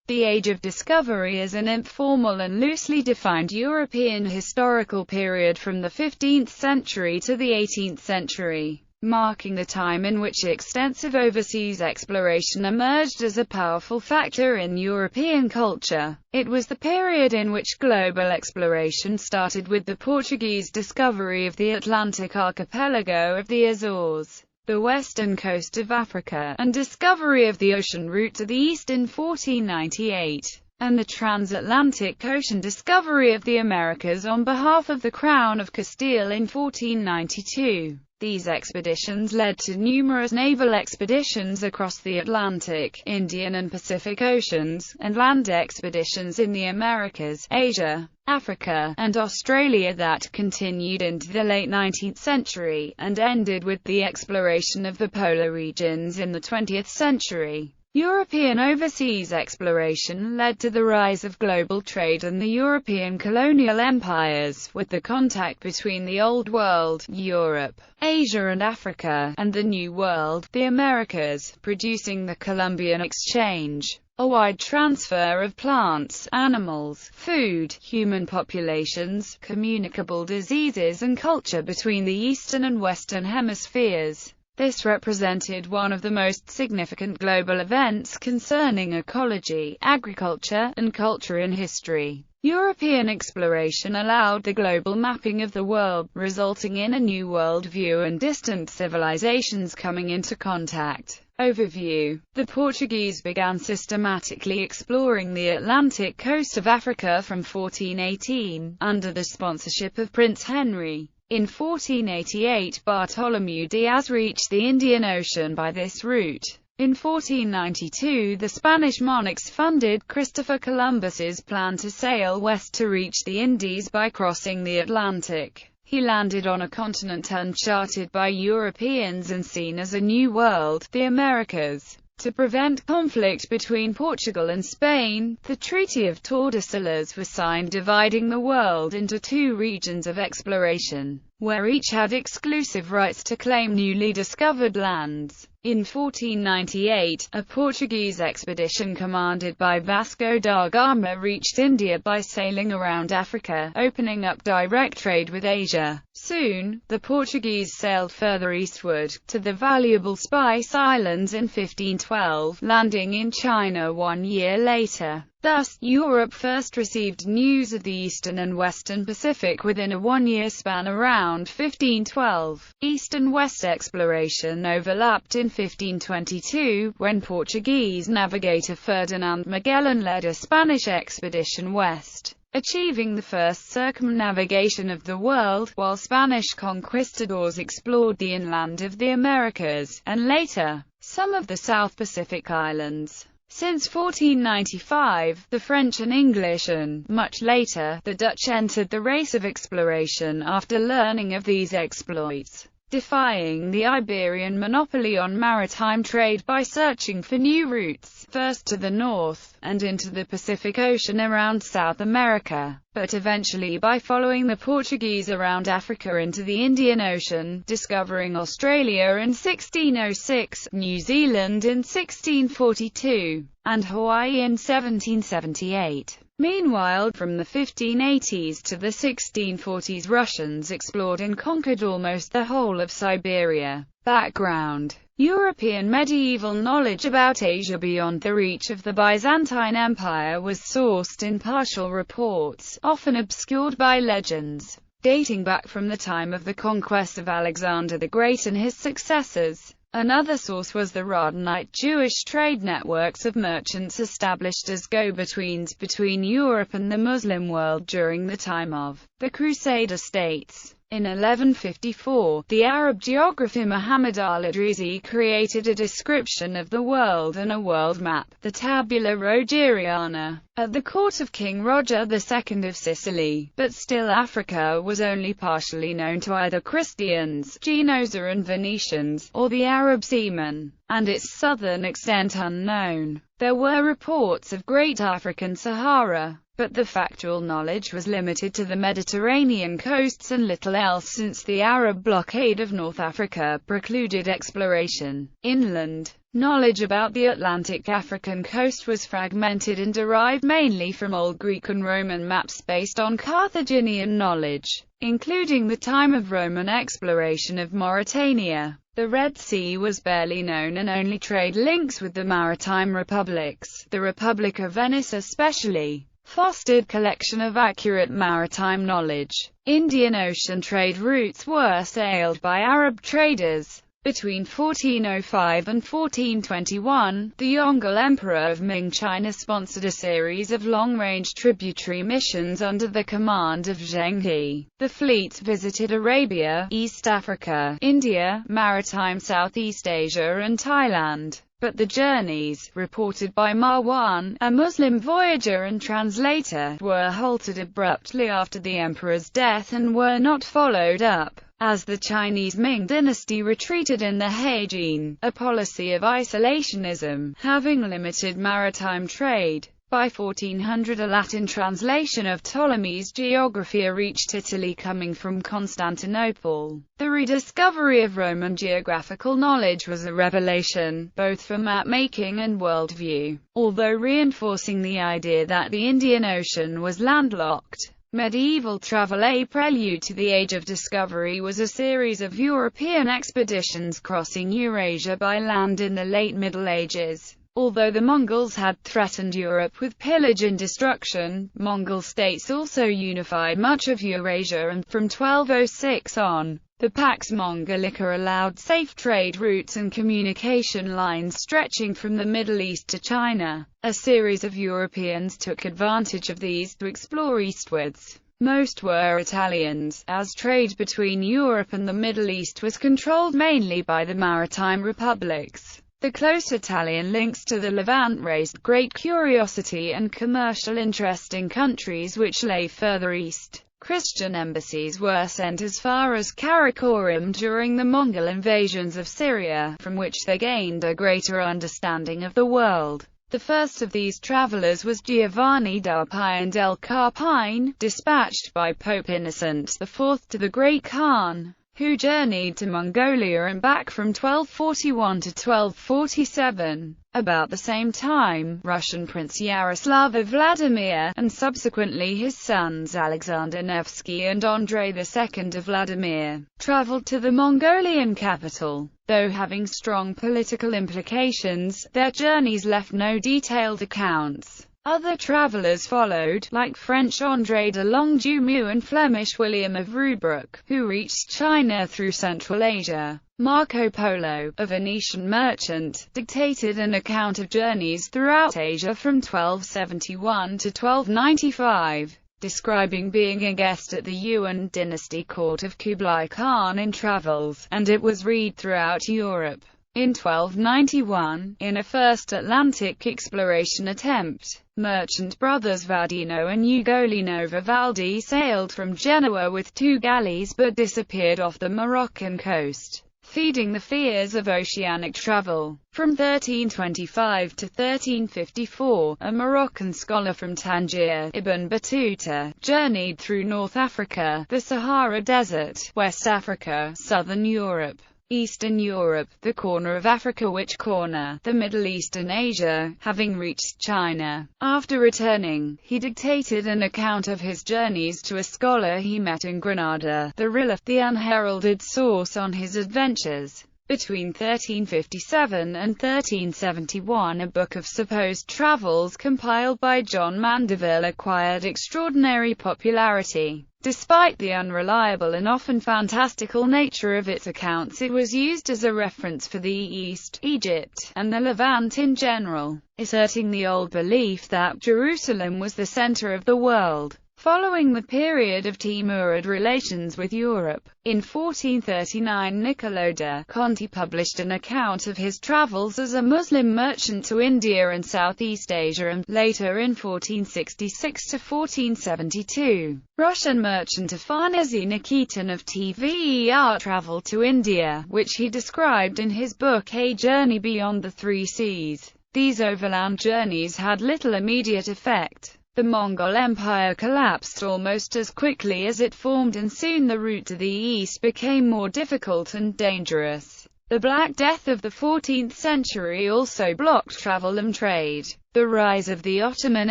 The Age of Discovery is an informal and loosely defined European historical period from the 15th century to the 18th century, marking the time in which extensive overseas exploration emerged as a powerful factor in European culture. It was the period in which global exploration started with the Portuguese discovery of the Atlantic archipelago of the Azores, the western coast of Africa, and discovery of the ocean route to the east in 1498, and the transatlantic ocean discovery of the Americas on behalf of the Crown of Castile in 1492. These expeditions led to numerous naval expeditions across the Atlantic, Indian and Pacific Oceans, and land expeditions in the Americas, Asia, Africa, and Australia that continued into the late 19th century, and ended with the exploration of the polar regions in the 20th century. European overseas exploration led to the rise of global trade and the European colonial empires, with the contact between the Old World, Europe, Asia and Africa, and the New World, the Americas, producing the Columbian Exchange, a wide transfer of plants, animals, food, human populations, communicable diseases and culture between the Eastern and Western hemispheres. This represented one of the most significant global events concerning ecology, agriculture, and culture in history. European exploration allowed the global mapping of the world, resulting in a new world view and distant civilizations coming into contact. Overview. The Portuguese began systematically exploring the Atlantic coast of Africa from 1418, under the sponsorship of Prince Henry. In 1488, Bartholomew Diaz reached the Indian Ocean by this route. In 1492, the Spanish monarchs funded Christopher Columbus's plan to sail west to reach the Indies by crossing the Atlantic. He landed on a continent uncharted by Europeans and seen as a new world, the Americas. To prevent conflict between Portugal and Spain, the Treaty of Tordesillas was signed, dividing the world into two regions of exploration, where each had exclusive rights to claim newly discovered lands. In 1498, a Portuguese expedition commanded by Vasco da Gama reached India by sailing around Africa, opening up direct trade with Asia. Soon, the Portuguese sailed further eastward, to the valuable Spice Islands in 1512, landing in China 1 year later. Thus, Europe first received news of the Eastern and Western Pacific within a 1-year span around 1512. East and West exploration overlapped in 1522, when Portuguese navigator Ferdinand Magellan led a Spanish expedition west, achieving the first circumnavigation of the world, while Spanish conquistadors explored the inland of the Americas, and later, some of the South Pacific islands. Since 1495, the French and English and, much later, the Dutch entered the race of exploration after learning of these exploits, defying the Iberian monopoly on maritime trade by searching for new routes, first to the north, and into the Pacific Ocean around South America, but eventually by following the Portuguese around Africa into the Indian Ocean, discovering Australia in 1606, New Zealand in 1642, and Hawaii in 1778. Meanwhile, from the 1580s to the 1640s, Russians explored and conquered almost the whole of Siberia. Background. European medieval knowledge about Asia beyond the reach of the Byzantine Empire was sourced in partial reports, often obscured by legends, dating back from the time of the conquest of Alexander the Great and his successors. Another source was the Radhanite Jewish trade networks of merchants established as go-betweens between Europe and the Muslim world during the time of the Crusader states. In 1154, the Arab geographer Muhammad al-Idrisi created a description of the world and a world map, the Tabula Rogeriana, at the court of King Roger II of Sicily, but still Africa was only partially known to either Christians, Genoese and Venetians, or the Arab seamen. and its southern extent unknown. There were reports of Great African Sahara, but the factual knowledge was limited to the Mediterranean coasts and little else, since the Arab blockade of North Africa precluded exploration inland. Knowledge about the Atlantic African coast was fragmented and derived mainly from Old Greek and Roman maps based on Carthaginian knowledge, including the time of Roman exploration of Mauritania. The Red Sea was barely known, and only trade links with the maritime republics, the Republic of Venice especially, fostered collection of accurate maritime knowledge. Indian Ocean trade routes were sailed by Arab traders. Between 1405 and 1421, the Yongle Emperor of Ming China sponsored a series of long-range tributary missions under the command of Zheng He. The fleets visited Arabia, East Africa, India, maritime Southeast Asia and Thailand. But the journeys, reported by Marwan, a Muslim voyager and translator, were halted abruptly after the emperor's death and were not followed up, as the Chinese Ming dynasty retreated in the Heijin, a policy of isolationism, having limited maritime trade. By 1400 a Latin translation of Ptolemy's Geographia reached Italy coming from Constantinople. The rediscovery of Roman geographical knowledge was a revelation, both for map-making and worldview, although reinforcing the idea that the Indian Ocean was landlocked. Medieval travel. A prelude to the Age of Discovery was a series of European expeditions crossing Eurasia by land in the late Middle Ages. Although the Mongols had threatened Europe with pillage and destruction, Mongol states also unified much of Eurasia, and from 1206 on, the Pax Mongolica allowed safe trade routes and communication lines stretching from the Middle East to China. A series of Europeans took advantage of these to explore eastwards. Most were Italians, as trade between Europe and the Middle East was controlled mainly by the maritime republics. The close Italian links to the Levant raised great curiosity and commercial interest in countries which lay further east. Christian embassies were sent as far as Karakoram during the Mongol invasions of Syria, from which they gained a greater understanding of the world. The first of these travelers was Giovanni d'Arpine del Carpine, dispatched by Pope Innocent IV to the Great Khan, who journeyed to Mongolia and back from 1241 to 1247. About the same time, Russian Prince Yaroslav of Vladimir, and subsequently his sons Alexander Nevsky and Andrei II of Vladimir, traveled to the Mongolian capital. Though having strong political implications, their journeys left no detailed accounts. Other travelers followed, like French André de Longjumeau and Flemish William of Rubruck, who reached China through Central Asia. Marco Polo, a Venetian merchant, dictated an account of journeys throughout Asia from 1271 to 1295, describing being a guest at the Yuan dynasty court of Kublai Khan in travels, and it was read throughout Europe. In 1291, in a first Atlantic exploration attempt, merchant brothers Vadino and Ugolino Vivaldi sailed from Genoa with 2 galleys but disappeared off the Moroccan coast, feeding the fears of oceanic travel. From 1325 to 1354, a Moroccan scholar from Tangier, Ibn Battuta, journeyed through North Africa, the Sahara Desert, West Africa, Southern Europe, Eastern Europe, the corner of Africa, which corner, the Middle East and Asia, having reached China. After returning, he dictated an account of his journeys to a scholar he met in Granada, the Rilaf, the unheralded source on his adventures. Between 1357 and 1371 a book of supposed travels compiled by John Mandeville acquired extraordinary popularity. Despite the unreliable and often fantastical nature of its accounts, it was used as a reference for the East, Egypt, and the Levant in general, asserting the old belief that Jerusalem was the center of the world. Following the period of Timurid relations with Europe, in 1439 Niccolò de' Conti published an account of his travels as a Muslim merchant to India and Southeast Asia, and, later in 1466–1472, Russian merchant Afanazy Nikitin of Tver traveled to India, which he described in his book A Journey Beyond the Three Seas. These overland journeys had little immediate effect. The Mongol Empire collapsed almost as quickly as it formed, and soon the route to the east became more difficult and dangerous. The Black Death of the 14th century also blocked travel and trade. The rise of the Ottoman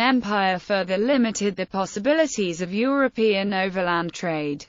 Empire further limited the possibilities of European overland trade.